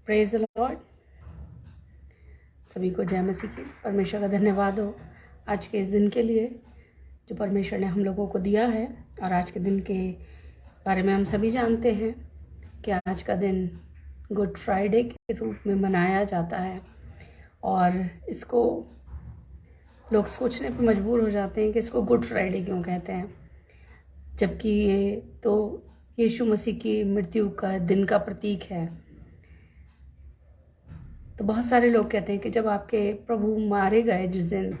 Praise the Lord. सभी को जय मसीह की। परमेश्वर का धन्यवाद हो आज के इस दिन के लिए जो परमेश्वर ने हम लोगों को दिया है। और आज के दिन के बारे में हम सभी जानते हैं कि आज का दिन गुड फ्राइडे के रूप में मनाया जाता है। और इसको लोग सोचने पर मजबूर हो जाते हैं कि इसको गुड फ्राइडे क्यों कहते हैं, जबकि ये तो यीशु मसीह की मृत्यु का दिन का प्रतीक है। तो बहुत सारे लोग कहते हैं कि जब आपके प्रभु मारे गए जिस दिन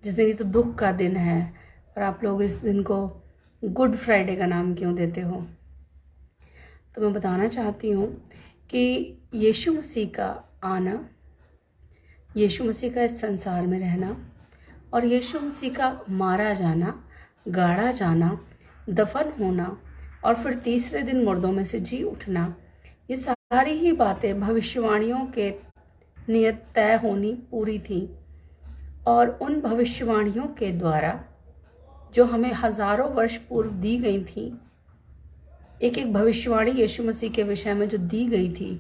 ये तो दुख का दिन है, और आप लोग इस दिन को गुड फ्राइडे का नाम क्यों देते हो। तो मैं बताना चाहती हूँ कि यीशु मसीह का आना, यीशु मसीह का इस संसार में रहना और यीशु मसीह का मारा जाना, गाड़ा जाना, दफन होना और फिर तीसरे दिन मुर्दों में से जी उठना, ये सारी ही बातें भविष्यवाणियों के नियत तय होनी पूरी थी। और उन भविष्यवाणियों के द्वारा जो हमें हजारों वर्ष पूर्व दी गई थी, एक एक भविष्यवाणी यीशु मसीह के विषय में जो दी गई थी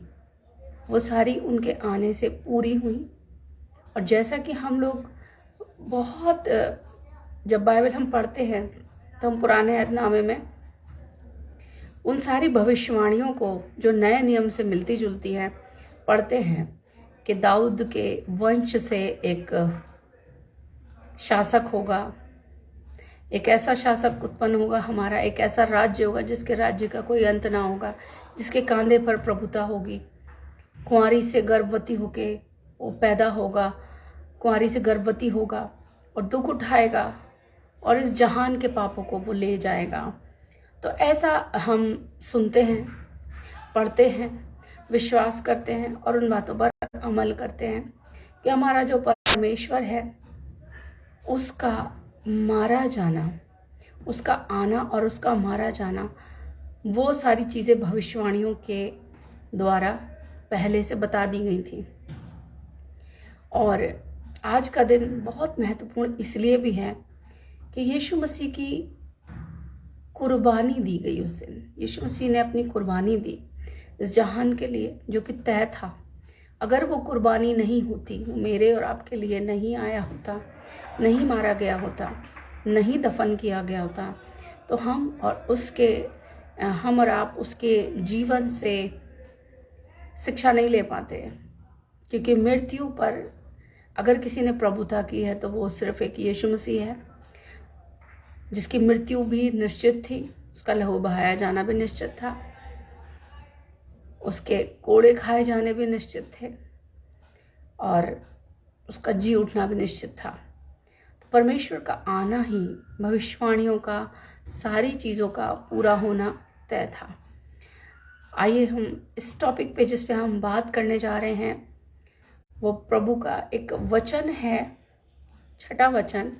वो सारी उनके आने से पूरी हुई। और जैसा कि हम लोग बहुत जब बाइबल हम पढ़ते हैं तो हम पुराने अहदनामे में उन सारी भविष्यवाणियों को जो नए नियम से मिलती जुलती है पढ़ते हैं कि दाऊद के वंश से एक शासक होगा, एक ऐसा शासक उत्पन्न होगा, हमारा एक ऐसा राज्य होगा जिसके राज्य का कोई अंत ना होगा, जिसके कांधे पर प्रभुता होगी। कुंवारी से गर्भवती होके वो पैदा होगा, कुंवारी से गर्भवती होगा और दुख उठाएगा और इस जहान के पापों को वो ले जाएगा। तो ऐसा हम सुनते हैं, पढ़ते हैं, विश्वास करते हैं और उन बातों पर अमल करते हैं कि हमारा जो परमेश्वर है उसका मारा जाना, उसका आना और उसका मारा जाना, वो सारी चीज़ें भविष्यवाणियों के द्वारा पहले से बता दी गई थी। और आज का दिन बहुत महत्वपूर्ण इसलिए भी है कि यीशु मसीह की कुर्बानी दी गई उस दिन। यीशु मसीह ने अपनी कुर्बानी दी इस जहान के लिए जो कि तय था। अगर वो कुर्बानी नहीं होती, वो मेरे और आपके लिए नहीं आया होता, नहीं मारा गया होता, नहीं दफन किया गया होता, तो हम और आप उसके जीवन से शिक्षा नहीं ले पाते। क्योंकि मृत्यु पर अगर किसी ने प्रभुता की है तो वो सिर्फ एक यीशु मसीह है, जिसकी मृत्यु भी निश्चित थी, उसका लहू बहाया जाना भी निश्चित था, उसके कोड़े खाए जाने भी निश्चित थे और उसका जी उठना भी निश्चित था। तो परमेश्वर का आना ही भविष्यवाणियों का, सारी चीज़ों का पूरा होना तय था। आइए हम इस टॉपिक पे जिस पे हम बात करने जा रहे हैं वो प्रभु का एक वचन है, छठा वचन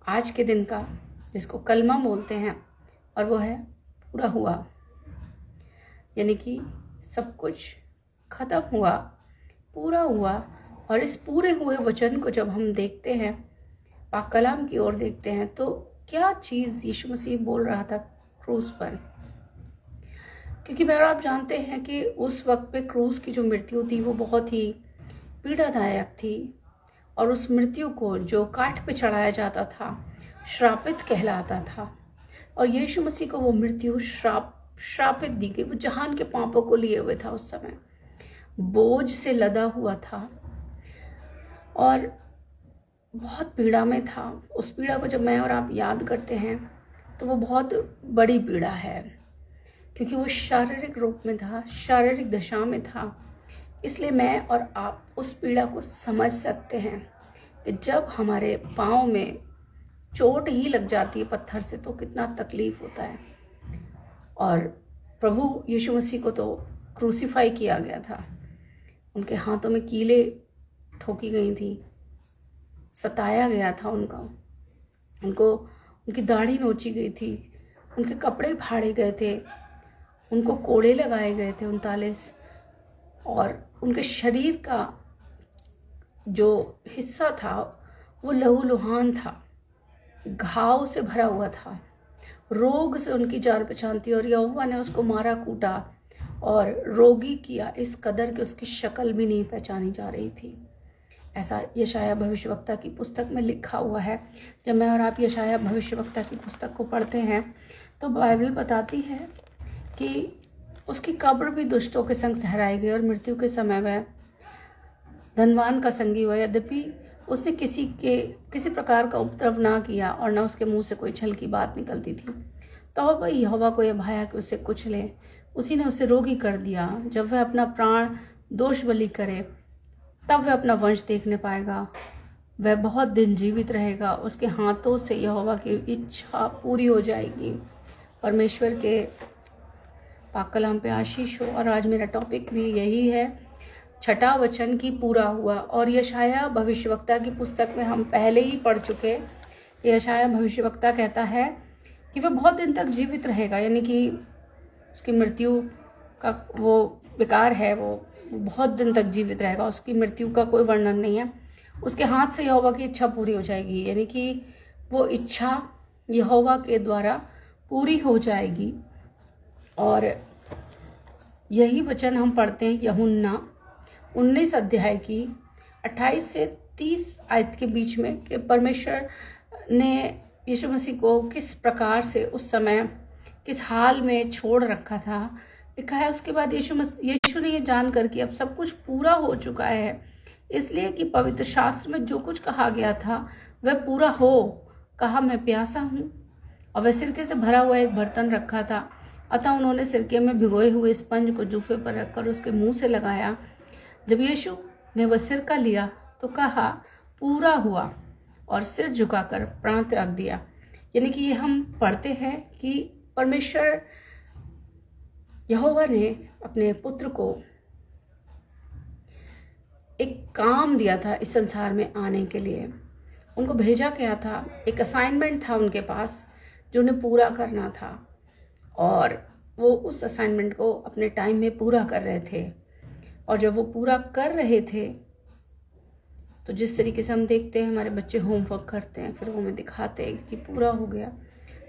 आज के दिन का, जिसको कलमा बोलते हैं, और वो है पूरा हुआ। यानी कि सब कुछ खत्म हुआ, पूरा हुआ। और इस पूरे हुए वचन को जब हम देखते हैं, पाक कलाम की ओर देखते हैं, तो क्या चीज़ यीशु मसीह बोल रहा था क्रूस पर। क्योंकि भाई आप जानते हैं कि उस वक्त पे क्रूस की जो मृत्यु थी वो बहुत ही पीड़ादायक थी। और उस मृत्यु को जो काठ पे चढ़ाया जाता था श्रापित कहलाता था। और यीशु मसीह को वो मृत्यु श्रापित दी गई। वो जहान के पापों को लिए हुए था, उस समय बोझ से लदा हुआ था और बहुत पीड़ा में था। उस पीड़ा को जब मैं और आप याद करते हैं तो वो बहुत बड़ी पीड़ा है, क्योंकि वो शारीरिक रूप में था, शारीरिक दशा में था। इसलिए मैं और आप उस पीड़ा को समझ सकते हैं कि जब हमारे पाँव में चोट ही लग जाती है पत्थर से तो कितना तकलीफ होता है। और प्रभु यीशु मसीह को तो क्रूसीफाई किया गया था, उनके हाथों में कीलें ठोकी गई थी, सताया गया था उनको उनकी दाढ़ी नोची गई थी, उनके कपड़े फाड़े गए थे, उनको कोड़े लगाए गए थे 39। और उनके शरीर का जो हिस्सा था वो लहूलुहान था, घाव से भरा हुआ था, रोग से उनकी जान पहचान थी। और यहोवा ने उसको मारा कूटा और रोगी किया इस कदर कि उसकी शक्ल भी नहीं पहचानी जा रही थी। ऐसा यशाया भविष्यवक्ता की पुस्तक में लिखा हुआ है। जब मैं और आप यशाया भविष्यवक्ता की पुस्तक को पढ़ते हैं तो बाइबल बताती है कि उसकी कब्र भी दुष्टों के संग ठहराई गई और मृत्यु के समय वह धनवान का संगी हुआ। यद्यपि उसने किसी प्रकार का उपद्रव ना किया और न उसके मुंह से कोई छल की बात निकलती थी। तो यहोवा को यह भाया कि उसे कुछ ले, उसी ने उसे रोगी कर दिया। जब वह अपना प्राण दोष बलि करे तब वह अपना वंश देखने पाएगा। वह बहुत दिन जीवित रहेगा, उसके हाथों से यहोवा की इच्छा पूरी हो जाएगी। परमेश्वर के पाक कलाम पे आशीष हो। और आज मेरा टॉपिक भी यही है, छठा वचन की पूरा हुआ। और यशाया भविष्यवक्ता की पुस्तक में हम पहले ही पढ़ चुके। यशाया भविष्यवक्ता कहता है कि वह बहुत दिन तक जीवित रहेगा, यानी कि उसकी मृत्यु का वो विकार है, वो बहुत दिन तक जीवित रहेगा। उसकी मृत्यु का कोई वर्णन नहीं है। उसके हाथ से यहोवा की इच्छा पूरी हो जाएगी, यानी कि वो इच्छा यहोवा के द्वारा पूरी हो जाएगी। और यही वचन हम पढ़ते हैं यूहन्ना 19 अध्याय की 28 से 30 आयत के बीच में कि परमेश्वर ने यीशु मसीह को किस प्रकार से उस समय किस हाल में छोड़ रखा था लिखा है। उसके बाद यीशु ने ये जानकर कि अब सब कुछ पूरा हो चुका है, इसलिए कि पवित्र शास्त्र में जो कुछ कहा गया था वह पूरा हो, कहा मैं प्यासा हूँ। और वह सिरके से भरा हुआ एक बर्तन रखा था, अतः उन्होंने सिरके में भिगोए हुए स्पंज को जूफे पर रखकर उसके मुंह से लगाया। जब यीशु ने वह सिरका लिया तो कहा पूरा हुआ, और सिर झुकाकर प्राण त्याग दिया। यानी कि ये हम पढ़ते हैं कि परमेश्वर यहोवा ने अपने पुत्र को एक काम दिया था इस संसार में आने के लिए। उनको भेजा गया था, एक असाइनमेंट था उनके पास जो उन्हें पूरा करना था, और वो उस असाइनमेंट को अपने टाइम में पूरा कर रहे थे। और जब वो पूरा कर रहे थे तो जिस तरीके से हम देखते हैं हमारे बच्चे होमवर्क करते हैं, फिर वो हमें दिखाते हैं कि पूरा हो गया,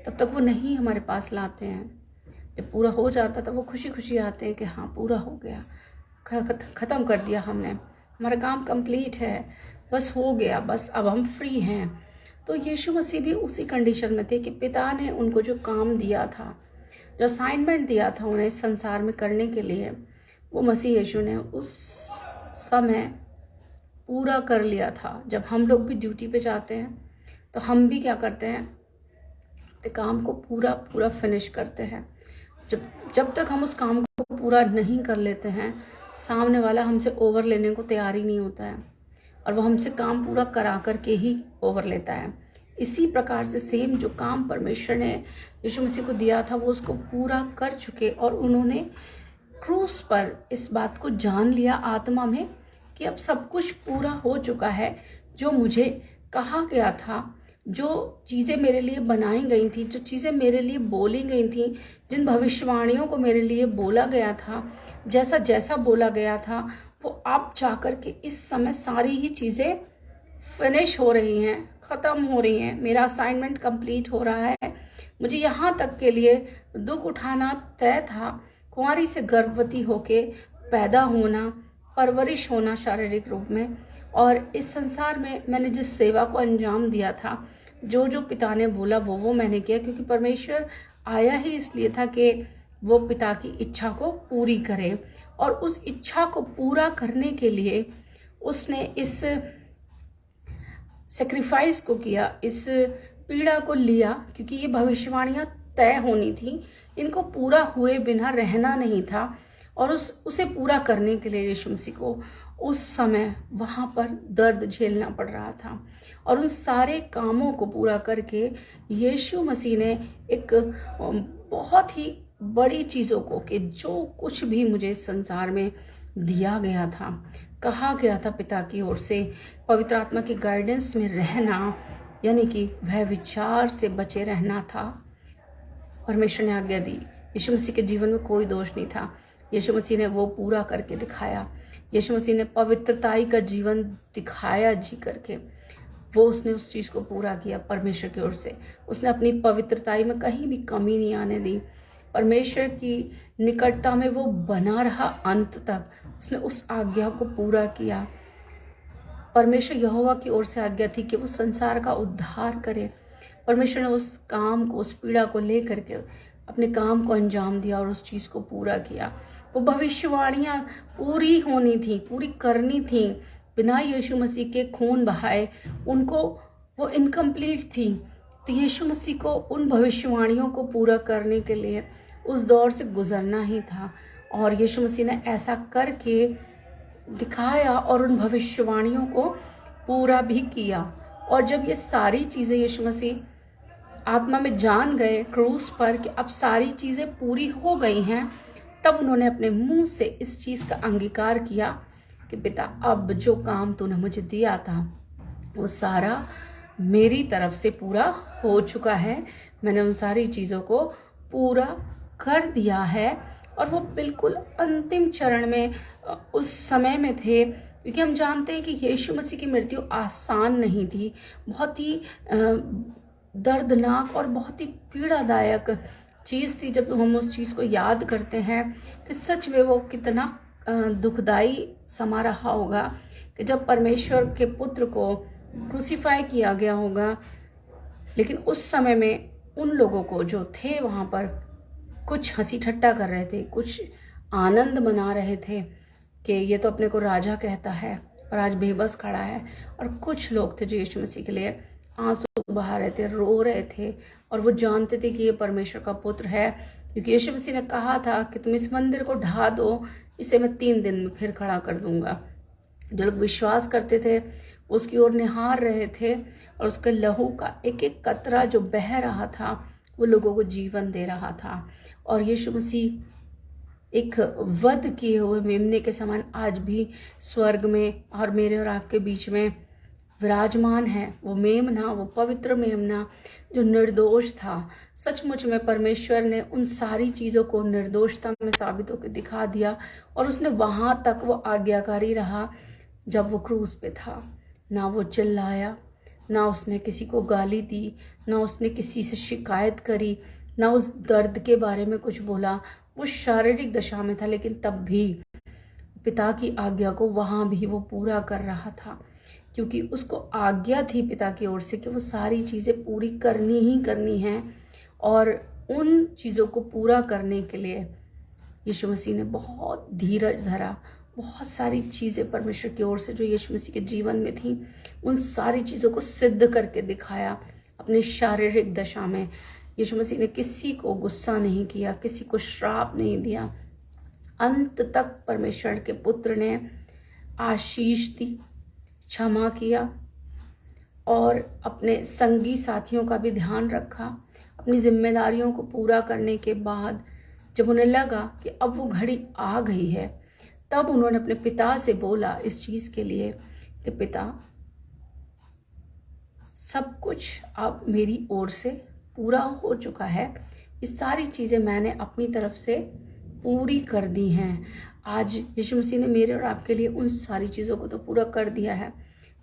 तब तक वो नहीं हमारे पास लाते हैं। जब पूरा हो जाता तब वो खुशी खुशी आते हैं कि हाँ पूरा हो गया, ख़त्म कर दिया हमने, हमारा काम कंप्लीट है, बस हो गया, बस अब हम फ्री हैं। तो यीशु मसीह भी उसी कंडीशन में थे कि पिता ने उनको जो काम दिया था, जो असाइनमेंट दिया था उन्हें संसार में करने के लिए, वो मसीह यीशु ने उस समय पूरा कर लिया था। जब हम लोग भी ड्यूटी पे जाते हैं तो हम भी क्या करते हैं, अपने काम को पूरा फिनिश करते हैं। जब तक हम उस काम को पूरा नहीं कर लेते हैं, सामने वाला हमसे ओवर लेने को तैयार ही नहीं होता है, और वो हमसे काम पूरा करा करके ही ओवर लेता है। इसी प्रकार से सेम जो काम परमेश्वर ने यीशु मसीह को दिया था वो उसको पूरा कर चुके, और उन्होंने क्रूस पर इस बात को जान लिया आत्मा में कि अब सब कुछ पूरा हो चुका है। जो मुझे कहा गया था, जो चीज़ें मेरे लिए बनाई गई थी, जो चीज़ें मेरे लिए बोली गई थी, जिन भविष्यवाणियों को मेरे लिए बोला गया था, जैसा जैसा बोला गया था, वो अब जाकर के इस समय सारी ही चीज़ें फिनिश हो रही हैं, ख़त्म हो रही हैं। मेरा असाइनमेंट कंप्लीट हो रहा है। मुझे यहाँ तक के लिए दुख उठाना तय था, कुंवारी से गर्भवती होके पैदा होना, परवरिश होना शारीरिक रूप में, और इस संसार में मैंने जिस सेवा को अंजाम दिया था, जो जो पिता ने बोला वो मैंने किया, क्योंकि परमेश्वर आया ही इसलिए था कि वो पिता की इच्छा को पूरी करे। और उस इच्छा को पूरा करने के लिए उसने इस सेक्रीफाइस को किया, इस पीड़ा को लिया, क्योंकि ये भविष्यवाणियां तय होनी थी, इनको पूरा हुए बिना रहना नहीं था। और उसे पूरा करने के लिए यीशु मसीह को उस समय वहाँ पर दर्द झेलना पड़ रहा था। और उन सारे कामों को पूरा करके यीशु मसीह ने एक बहुत ही बड़ी चीज़ों को, कि जो कुछ भी मुझे संसार में दिया गया था, कहा गया था पिता की ओर से, पवित्र आत्मा की गाइडेंस में रहना, यानी कि वह विचार से बचे रहना था, परमेश्वर ने आज्ञा दी। यीशु मसीह के जीवन में कोई दोष नहीं था, यीशु मसीह ने वो पूरा करके दिखाया। यीशु मसीह ने पवित्रताई का जीवन दिखाया जी करके, वो उसने उस चीज़ को पूरा किया परमेश्वर की ओर से। उसने अपनी पवित्रताई में कहीं भी कमी नहीं आने दी। परमेश्वर की निकटता में वो बना रहा अंत तक। उसने उस आज्ञा को पूरा किया। परमेश्वर यहोवा की ओर से आज्ञा थी कि वो संसार का उद्धार करे। परमेश्वर ने उस काम को, उस पीड़ा को लेकर के अपने काम को अंजाम दिया और उस चीज को पूरा किया। वो भविष्यवाणियां पूरी होनी थी, पूरी करनी थी। बिना यीशु मसीह के खून बहाए उनको वो इनकम्प्लीट थी। तो यीशु मसीह को उन भविष्यवाणियों को पूरा करने के लिए उस दौर से गुजरना ही था, और यीशु मसीह ने ऐसा करके दिखाया और उन भविष्यवाणियों को पूरा भी किया। और जब ये सारी चीजें यीशु मसीह आत्मा में जान गए क्रूस पर कि अब सारी चीजें पूरी हो गई हैं, तब उन्होंने अपने मुंह से इस चीज का अंगीकार किया कि पिता, अब जो काम तूने मुझे दिया था वो सारा मेरी तरफ से पूरा हो चुका है। मैंने उन सारी चीजों को पूरा कर दिया है। और वो बिल्कुल अंतिम चरण में उस समय में थे, क्योंकि हम जानते हैं कि यीशु मसीह की मृत्यु आसान नहीं थी। बहुत ही दर्दनाक और बहुत ही पीड़ादायक चीज थी। जब हम उस चीज को याद करते हैं कि सच में वो कितना दुखदाई समा रहा होगा कि जब परमेश्वर के पुत्र को क्रूसीफाई किया गया होगा। लेकिन उस समय में उन लोगों को जो थे वहां पर, कुछ हंसी ठट्टा कर रहे थे, कुछ आनंद मना रहे थे कि ये तो अपने को राजा कहता है और आज बेबस खड़ा है। और कुछ लोग थे जो यीशु मसीह के लिए आंसू बहा रहे थे, रो रहे थे, और वो जानते थे कि ये परमेश्वर का पुत्र है, क्योंकि यीशु मसीह ने कहा था कि तुम इस मंदिर को ढा दो, इसे मैं 3 दिन में फिर खड़ा कर दूंगा। जो लोग विश्वास करते थे उसकी ओर निहार रहे थे, और उसके लहू का एक एक कतरा जो बह रहा था वो लोगों को जीवन दे रहा था। और यीशु मसीह एक वध किए हुए मेमने के समान आज भी स्वर्ग में और मेरे और आपके बीच में विराजमान है। वो मेमना, वो पवित्र मेमना जो निर्दोष था। सचमुच में परमेश्वर ने उन सारी चीजों को निर्दोषता में साबित होकर दिखा दिया, और उसने वहां तक वो आज्ञाकारी रहा जब वो क्रूस पे था। ना वो चिल्लाया, ना उसने किसी को गाली दी, ना उसने किसी से शिकायत करी, ना उस दर्द के बारे में कुछ बोला। वो शारीरिक दशा में था, लेकिन तब भी पिता की आज्ञा को वहां भी वो पूरा कर रहा था, क्योंकि उसको आज्ञा थी पिता की ओर से कि वो सारी चीजें पूरी करनी ही करनी है। और उन चीजों को पूरा करने के लिए यीशु मसीह ने बहुत धीरज धरा। बहुत सारी चीजें परमेश्वर की ओर से जो यीशु मसीह के जीवन में थी, उन सारी चीजों को सिद्ध करके दिखाया अपनी शारीरिक दशा में। यीशु मसीह ने किसी को गुस्सा नहीं किया, किसी को श्राप नहीं दिया। अंत तक परमेश्वर के पुत्र ने आशीष दी, क्षमा किया, और अपने संगी साथियों का भी ध्यान रखा। अपनी जिम्मेदारियों को पूरा करने के बाद जब उन्हें लगा कि अब वो घड़ी आ गई है, तब उन्होंने अपने पिता से बोला इस चीज के लिए कि पिता, सब कुछ अब मेरी ओर से पूरा हो चुका है। ये सारी चीजें मैंने अपनी तरफ से पूरी कर दी हैं। आज यीशु मसीह ने मेरे और आपके लिए उन सारी चीजों को तो पूरा कर दिया है।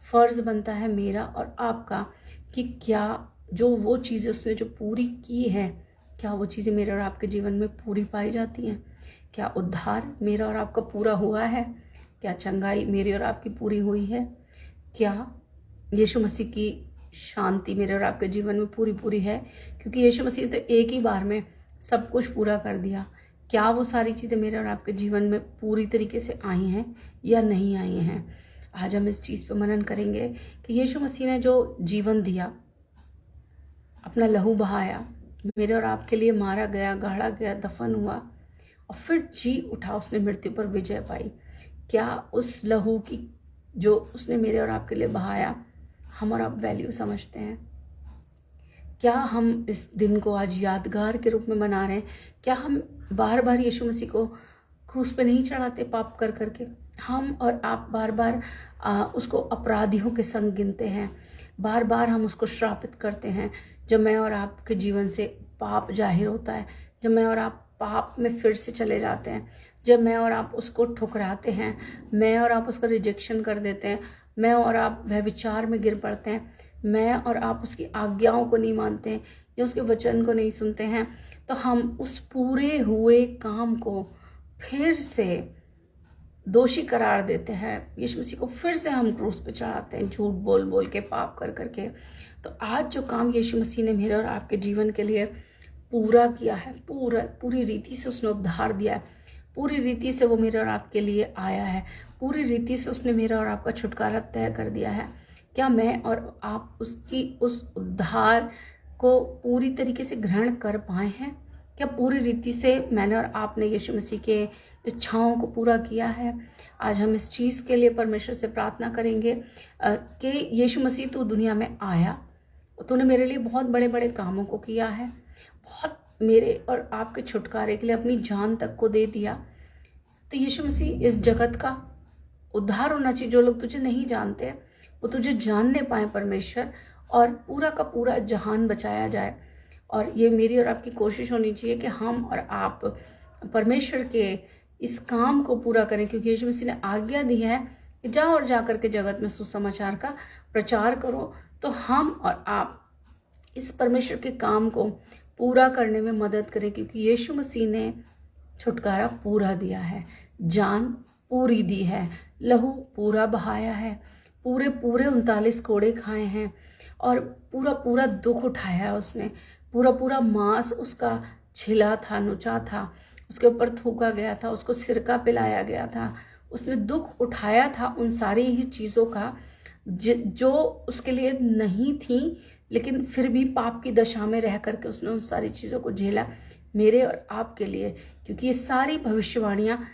फर्ज बनता है मेरा और आपका कि क्या जो वो चीजें उसने जो पूरी की है, क्या वो चीजें मेरे और आपके जीवन में पूरी पाई जाती हैं? क्या उद्धार मेरा और आपका पूरा हुआ है? क्या चंगाई मेरी और आपकी पूरी हुई है? क्या यीशु मसीह की शांति मेरे और आपके जीवन में पूरी है? क्योंकि यीशु मसीह तो एक ही बार में सब कुछ पूरा कर दिया। क्या वो सारी चीजें मेरे और आपके जीवन में पूरी तरीके से आई हैं या नहीं आई हैं? आज हम इस चीज पे मनन करेंगे कि यीशु मसीह ने जो जीवन दिया, अपना लहू बहाया, मेरे और आपके लिए मारा गया, गाड़ा गया, दफन हुआ और फिर जी उठा, उसने मृत्यु पर विजय पाई। क्या उस लहू की जो उसने मेरे और आपके लिए बहाया, हम और आप वैल्यू समझते हैं? क्या हम इस दिन को आज यादगार के रूप में मना रहे हैं? क्या हम बार बार यीशु मसीह को क्रूस पे नहीं चढ़ाते पाप कर करके? हम और आप बार बार उसको अपराधियों के संग गिनते हैं। बार बार हम उसको श्रापित करते हैं। जब मैं और आपके जीवन से पाप जाहिर होता है, जब मैं और आप पाप में फिर से चले जाते हैं, जब मैं और आप उसको ठुकराते हैं, मैं और आप उसका रिजेक्शन कर देते हैं, मैं और आप वह विचार में गिर पड़ते हैं, मैं और आप उसकी आज्ञाओं को नहीं मानते हैं या उसके वचन को नहीं सुनते हैं, तो हम उस पूरे हुए काम को फिर से दोषी करार देते हैं। यीशु मसीह को फिर से हम क्रूस पे चढ़ाते हैं, झूठ बोल बोल के, पाप कर करके। तो आज जो काम यीशु मसीह ने मेरे और आपके जीवन के लिए पूरा किया है, पूरी रीति से उसने उद्धार दिया है, पूरी रीति से वो मेरे और आपके लिए आया है, पूरी रीति से उसने मेरा और आपका छुटकारा तय कर दिया है। क्या मैं और आप उसकी उस उद्धार को पूरी तरीके से ग्रहण कर पाए हैं? क्या पूरी रीति से मैंने और आपने यीशु मसीह के इच्छाओं को पूरा किया है? आज हम इस चीज़ के लिए परमेश्वर से प्रार्थना करेंगे कि यीशु मसीह तू दुनिया में आया, तूने मेरे लिए बहुत बड़े बड़े कामों को किया है, बहुत मेरे और आपके छुटकारे के लिए अपनी जान तक को दे दिया। तो यीशु मसीह इस जगत का उद्धार होना चाहिए। जो लोग तुझे नहीं जानते वो तुझे जानने पाए परमेश्वर, और पूरा का पूरा जहान बचाया जाए। और ये मेरी और आपकी कोशिश होनी चाहिए कि हम और आप परमेश्वर के इस काम को पूरा करें, क्योंकि यीशु मसीह ने आज्ञा दी है कि जाओ और जाकर के जगत में सुसमाचार का प्रचार करो। तो हम और आप इस परमेश्वर के काम को पूरा करने में मदद करें, क्योंकि यीशु मसीह ने छुटकारा पूरा दिया है, जान पूरी दी है, लहू पूरा बहाया है, पूरे 39 कोड़े खाए हैं, और पूरा दुख उठाया है उसने। पूरा मांस उसका छिला था, नुचा था, उसके ऊपर थूका गया था, उसको सिरका पिलाया गया था, उसने दुख उठाया था उन सारी ही चीज़ों का जो उसके लिए नहीं थी, लेकिन फिर भी पाप की दशा में रह करके उसने उन सारी चीज़ों को झेला मेरे और आपके लिए, क्योंकि ये सारी भविष्यवाणियाँ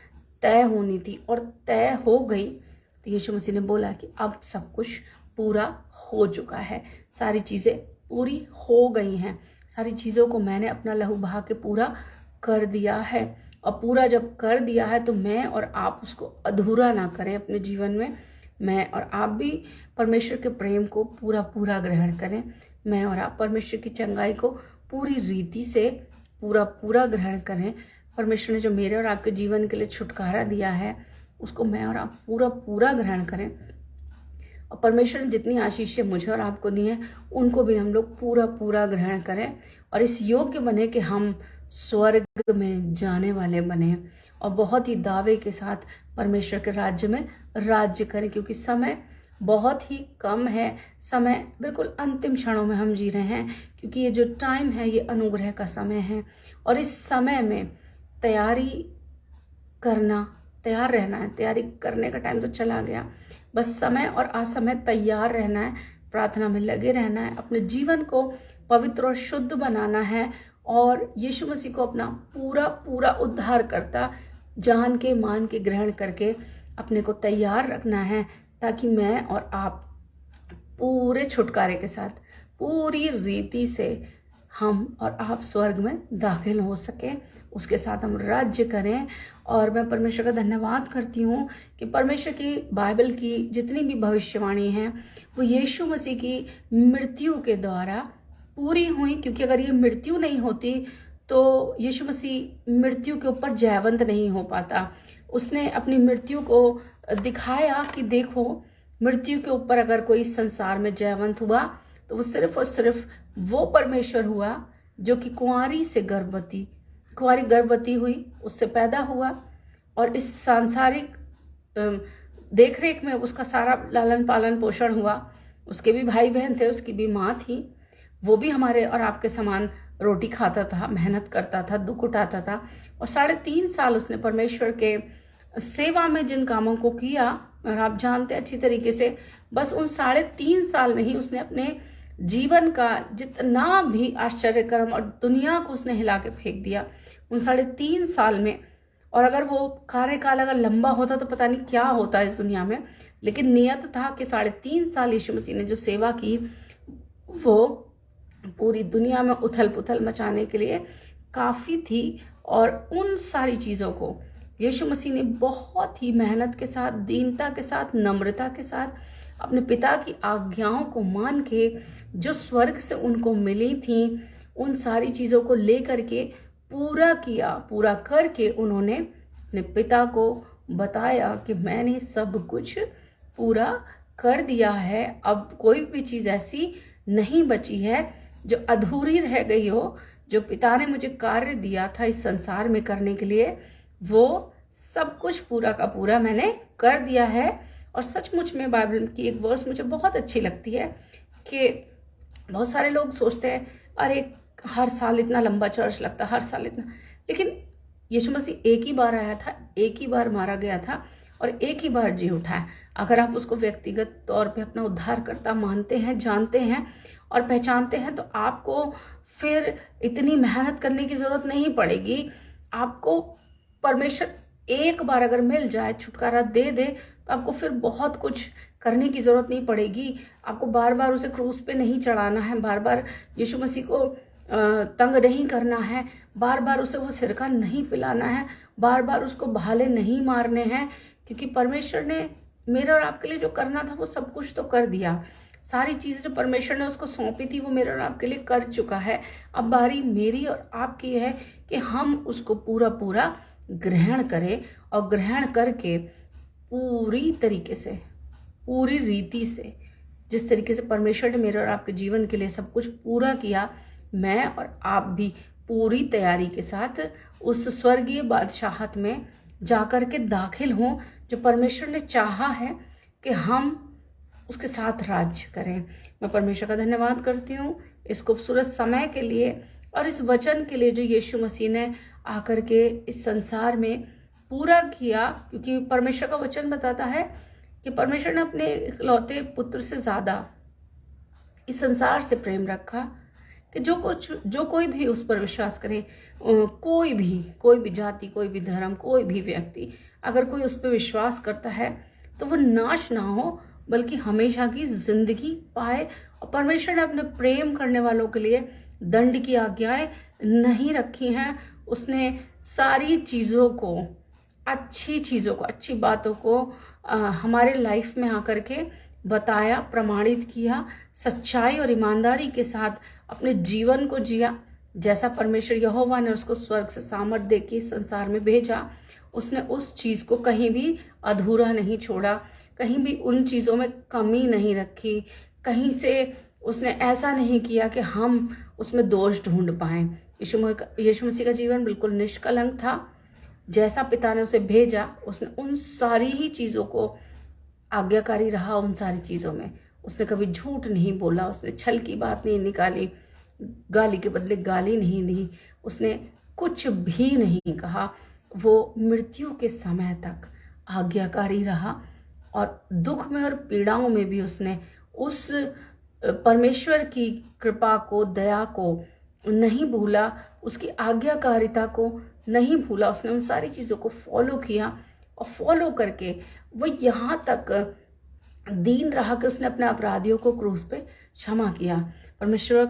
तय होनी थी और तय हो गई। तो यीशु मसीह ने बोला कि अब सब कुछ पूरा हो चुका है, सारी चीज़ें पूरी हो गई हैं, सारी चीज़ों को मैंने अपना लहू बहा के पूरा कर दिया है। और पूरा जब कर दिया है तो मैं और आप उसको अधूरा ना करें अपने जीवन में। मैं और आप भी परमेश्वर के प्रेम को पूरा ग्रहण करें। मैं और आप परमेश्वर की चंगाई को पूरी रीति से पूरा ग्रहण करें। परमेश्वर ने जो मेरे और आपके जीवन के लिए छुटकारा दिया है उसको मैं और आप पूरा ग्रहण करें। और परमेश्वर ने जितनी आशीषें मुझे और आपको दी हैं उनको भी हम लोग पूरा ग्रहण करें, और इस योग्य बने कि हम स्वर्ग में जाने वाले बने और बहुत ही दावे के साथ परमेश्वर के राज्य में राज्य करें। क्योंकि समय बहुत ही कम है, समय बिल्कुल अंतिम क्षणों में हम जी रहे हैं, क्योंकि ये जो टाइम है ये अनुग्रह का समय है, और इस समय में तैयारी करना, तैयार रहना है। तैयारी करने का टाइम तो चला गया, बस समय और असमय तैयार रहना है, प्रार्थना में लगे रहना है, अपने जीवन को पवित्र और शुद्ध बनाना है, और यीशु मसीह को अपना पूरा उद्धार करता जान के मान के ग्रहण करके अपने को तैयार रखना है, ताकि मैं और आप पूरे छुटकारे के साथ पूरी रीति से हम और आप स्वर्ग में दाखिल हो सकें, उसके साथ हम राज्य करें। और मैं परमेश्वर का धन्यवाद करती हूँ कि परमेश्वर की बाइबल की जितनी भी भविष्यवाणी हैं वो यीशु मसीह की मृत्यु के द्वारा पूरी हुई। क्योंकि अगर ये मृत्यु नहीं होती तो यीशु मसीह मृत्यु के ऊपर जयवंत नहीं हो पाता। उसने अपनी मृत्यु को दिखाया कि देखो, मृत्यु के ऊपर अगर कोई संसार में जयवंत हुआ तो वो सिर्फ और सिर्फ वो परमेश्वर हुआ जो कि कुंवारी गर्भवती हुई, उससे पैदा हुआ, और इस सांसारिक देखरेख में उसका सारा लालन पालन पोषण हुआ। उसके भी भाई बहन थे, उसकी भी माँ थी, वो भी हमारे और आपके समान रोटी खाता था, मेहनत करता था, दुख उठाता था, और 3.5 साल उसने परमेश्वर के सेवा में जिन कामों को किया, और आप जानते हैं अच्छी तरीके से, बस उन 3.5 साल में ही उसने अपने जीवन का जितना भी आश्चर्य कर्म और दुनिया को उसने हिला के फेंक दिया उन 3.5 साल में। और अगर वो कार्यकाल अगर लंबा होता तो पता नहीं क्या होता इस दुनिया में, लेकिन नियत था कि 3.5 साल यीशु मसीह ने जो सेवा की वो पूरी दुनिया में उथल पुथल मचाने के लिए काफ़ी थी। और उन सारी चीज़ों को यीशु मसीह ने बहुत ही मेहनत के साथ, दीनता के साथ, नम्रता के साथ, अपने पिता की आज्ञाओं को मान के जो स्वर्ग से उनको मिली थी उन सारी चीज़ों को लेकर के पूरा किया। पूरा करके उन्होंने अपने पिता को बताया कि मैंने सब कुछ पूरा कर दिया है, अब कोई भी चीज़ ऐसी नहीं बची है जो अधूरी रह गई हो, जो पिता ने मुझे कार्य दिया था इस संसार में करने के लिए, वो सब कुछ पूरा का पूरा मैंने कर दिया है। और सचमुच में बाइबल की एक वर्स मुझे बहुत अच्छी लगती है कि बहुत सारे लोग सोचते हैं अरे हर साल इतना लंबा चर्च लगता, हर साल इतना, लेकिन यीशु मसीह एक ही बार आया था, एक ही बार मारा गया था और एक ही बार जी उठा है। अगर आप उसको व्यक्तिगत तौर पे अपना उद्धारकर्ता मानते हैं, जानते हैं और पहचानते हैं, तो आपको फिर इतनी मेहनत करने की जरूरत नहीं पड़ेगी। आपको परमेश्वर एक बार अगर मिल जाए, छुटकारा दे दे, तो आपको फिर बहुत कुछ करने की जरूरत नहीं पड़ेगी। आपको बार बार उसे क्रूस पे नहीं चढ़ाना है, बार बार यीशु मसीह को तंग नहीं करना है, बार बार उसे वो सिरका नहीं पिलाना है, बार बार उसको भाले नहीं मारने हैं, क्योंकि परमेश्वर ने मेरे और आपके लिए जो करना था वो सब कुछ तो कर दिया। सारी चीजें जो परमेश्वर ने उसको सौंपी थी वो मेरे और आपके लिए कर चुका है। अब बारी मेरी और आपकी है कि हम उसको पूरा पूरा ग्रहण करें और ग्रहण करके पूरी तरीके से, पूरी रीति से, जिस तरीके से परमेश्वर ने मेरे और आपके जीवन के लिए सब कुछ पूरा किया, मैं और आप भी पूरी तैयारी के साथ उस स्वर्गीय बादशाहत में जाकर के दाखिल हों जो परमेश्वर ने चाहा है कि हम उसके साथ राज्य करें। मैं परमेश्वर का धन्यवाद करती हूँ इस खूबसूरत समय के लिए और इस वचन के लिए जो यीशु मसीह ने आकर के इस संसार में पूरा किया, क्योंकि परमेश्वर का वचन बताता है कि परमेश्वर ने अपने इकलौते पुत्र से ज्यादा इस संसार से प्रेम रखा कि जो कोई भी उस पर विश्वास करे, कोई भी जाति, कोई भी धर्म, कोई भी व्यक्ति अगर कोई उस पर विश्वास करता है तो वो नाश ना हो बल्कि हमेशा की जिंदगी पाए। और परमेश्वर ने अपने प्रेम करने वालों के लिए दंड की आज्ञाएं नहीं रखी हैं। उसने सारी चीजों को, अच्छी बातों को हमारे लाइफ में आकर के बताया, प्रमाणित किया, सच्चाई और ईमानदारी के साथ अपने जीवन को जिया। जैसा परमेश्वर यहोवा ने उसको स्वर्ग से सामर्थ देके संसार में भेजा, उसने उस चीज को कहीं भी अधूरा नहीं छोड़ा, कहीं भी उन चीजों में कमी नहीं रखी, कहीं से उसने ऐसा नहीं किया कि हम उसमें दोष ढूंढ पाए। यीशु मसीह का जीवन बिल्कुल निष्कलंक था। जैसा पिता ने उसे भेजा, उसने उन सारी ही चीजों को आज्ञाकारी रहा। उन सारी चीजों में उसने कभी झूठ नहीं बोला, उसने छल की बात नहीं निकाली, गाली के बदले गाली नहीं दी, उसने कुछ भी नहीं कहा। वो मृत्यु के समय तक आज्ञाकारी रहा और दुख में और पीड़ाओं में भी उसने उस परमेश्वर की कृपा को, दया को नहीं भूला, उसकी आज्ञाकारिता को नहीं भूला। उसने उन सारी चीजों को फॉलो किया और फॉलो करके वो यहाँ तक दीन रहा कि उसने अपने अपराधियों को क्रूस पे क्षमा किया। परमेश्वर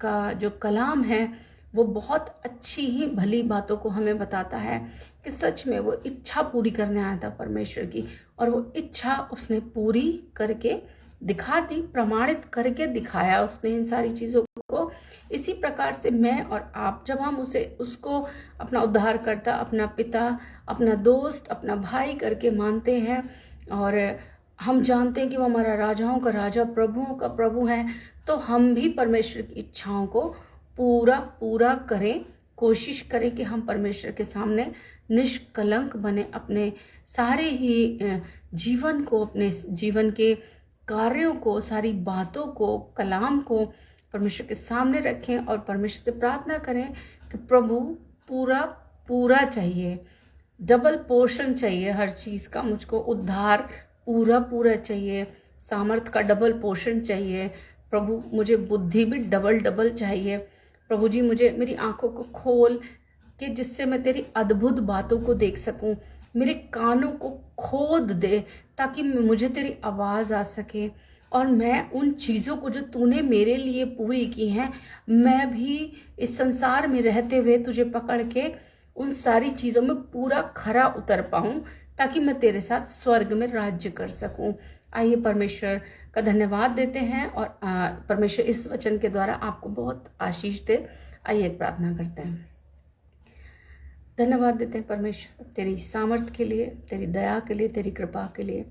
का जो कलाम है वो बहुत अच्छी ही भली बातों को हमें बताता है कि सच में वो इच्छा पूरी करने आया था परमेश्वर की, और वो इच्छा उसने पूरी करके दिखा दी, प्रमाणित करके दिखाया उसने इन सारी चीजों को। इसी प्रकार से मैं और आप, जब हम उसको अपना उद्धारकर्ता, अपना पिता, अपना दोस्त, अपना भाई करके मानते हैं और हम जानते हैं कि वो हमारा राजाओं का राजा, प्रभुओं का प्रभु है, तो हम भी परमेश्वर की इच्छाओं को पूरा करें। कोशिश करें कि हम परमेश्वर के सामने निष्कलंक बने, अपने सारे ही जीवन को, अपने जीवन के कार्यों को, सारी बातों को, कलाम को परमेश्वर के सामने रखें और परमेश्वर से प्रार्थना करें कि प्रभु पूरा चाहिए, डबल पोर्शन चाहिए हर चीज का। मुझको उद्धार पूरा चाहिए, सामर्थ का डबल पोर्शन चाहिए। प्रभु मुझे बुद्धि भी डबल चाहिए। प्रभु जी मुझे मेरी आंखों को खोल के जिससे मैं तेरी अद्भुत बातों को देख सकूं। मेरे कानों को खोद दे ताकि मुझे तेरी आवाज आ सके और मैं उन चीजों को जो तूने मेरे लिए पूरी की हैं, मैं भी इस संसार में रहते हुए तुझे पकड़ के उन सारी चीजों में पूरा खरा उतर पाऊं ताकि मैं तेरे साथ स्वर्ग में राज्य कर सकूं। आइए परमेश्वर का धन्यवाद देते हैं और परमेश्वर इस वचन के द्वारा आपको बहुत आशीष दे। आइए प्रार्थना करते हैं। धन्यवाद देते हैं परमेश्वर तेरी सामर्थ के लिए, तेरी दया के लिए, तेरी कृपा के लिए,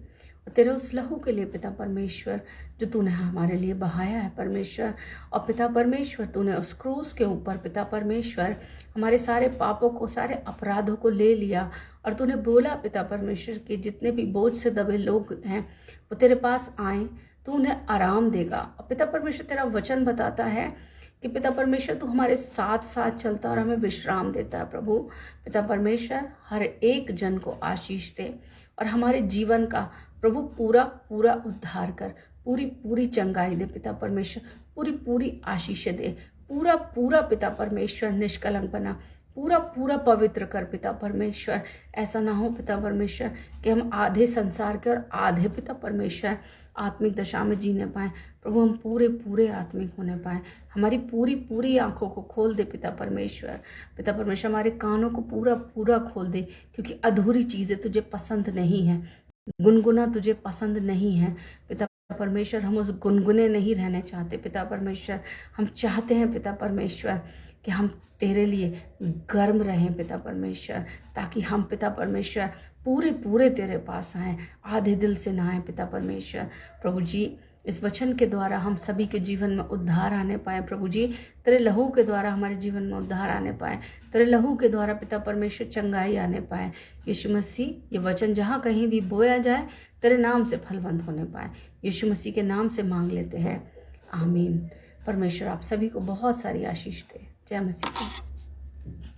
तेरे उस लहू के लिए पिता परमेश्वर जो तूने हमारे लिए बहाया है परमेश्वर। और पिता परमेश्वर तूने उस क्रूस के ऊपर पिता परमेश्वर हमारे सारे पापों को, सारे अपराधों को ले लिया। और तूने बोला पिता परमेश्वर कि जितने भी बोझ से दबे लोग हैं वो तेरे पास आए, तू उन्हें आराम देगा। और पिता परमेश्वर तेरा वचन बताता है कि पिता परमेश्वर तू हमारे साथ साथ चलता और हमें विश्राम देता है। प्रभु पिता परमेश्वर हर एक जन को आशीष दे और हमारे जीवन का प्रभु पूरा पूरा उद्धार कर, पूरी पूरी चंगाई दे पिता परमेश्वर, पूरी पूरी आशीष दे, पूरा पूरा पिता परमेश्वर निष्कलंक बना, पूरा पूरा पवित्र कर पिता परमेश्वर। ऐसा ना हो पिता परमेश्वर कि हम आधे संसार के और आधे पिता परमेश्वर आत्मिक दशा में जीने पाए। प्रभु हम पूरे पूरे आत्मिक होने पाए। हमारी पूरी पूरी आंखों को खोल दे पिता परमेश्वर। पिता परमेश्वर हमारे कानों को पूरा पूरा खोल दे, क्योंकि अधूरी चीज़ें तुझे पसंद नहीं है, गुनगुना तुझे पसंद नहीं है पिता परमेश्वर। हम उस गुनगुने नहीं रहने चाहते पिता परमेश्वर। हम चाहते हैं पिता परमेश्वर कि हम तेरे लिए गर्म रहें पिता परमेश्वर, ताकि हम पिता परमेश्वर पूरे पूरे तेरे पास आएँ, आधे दिल से ना आए पिता परमेश्वर। प्रभु जी इस वचन के द्वारा हम सभी के जीवन में उद्धार आने पाए। प्रभु जी तेरे लहू के द्वारा हमारे जीवन में उद्धार आने पाए, तेरे लहू के द्वारा पिता परमेश्वर चंगाई आने पाए। यीशु मसीह ये वचन जहाँ कहीं भी बोया जाए तेरे नाम से फलवंत होने पाए। यीशु मसीह के नाम से मांग लेते हैं, आमीन। परमेश्वर आप सभी को बहुत सारी आशीष दे। जय मसीह की।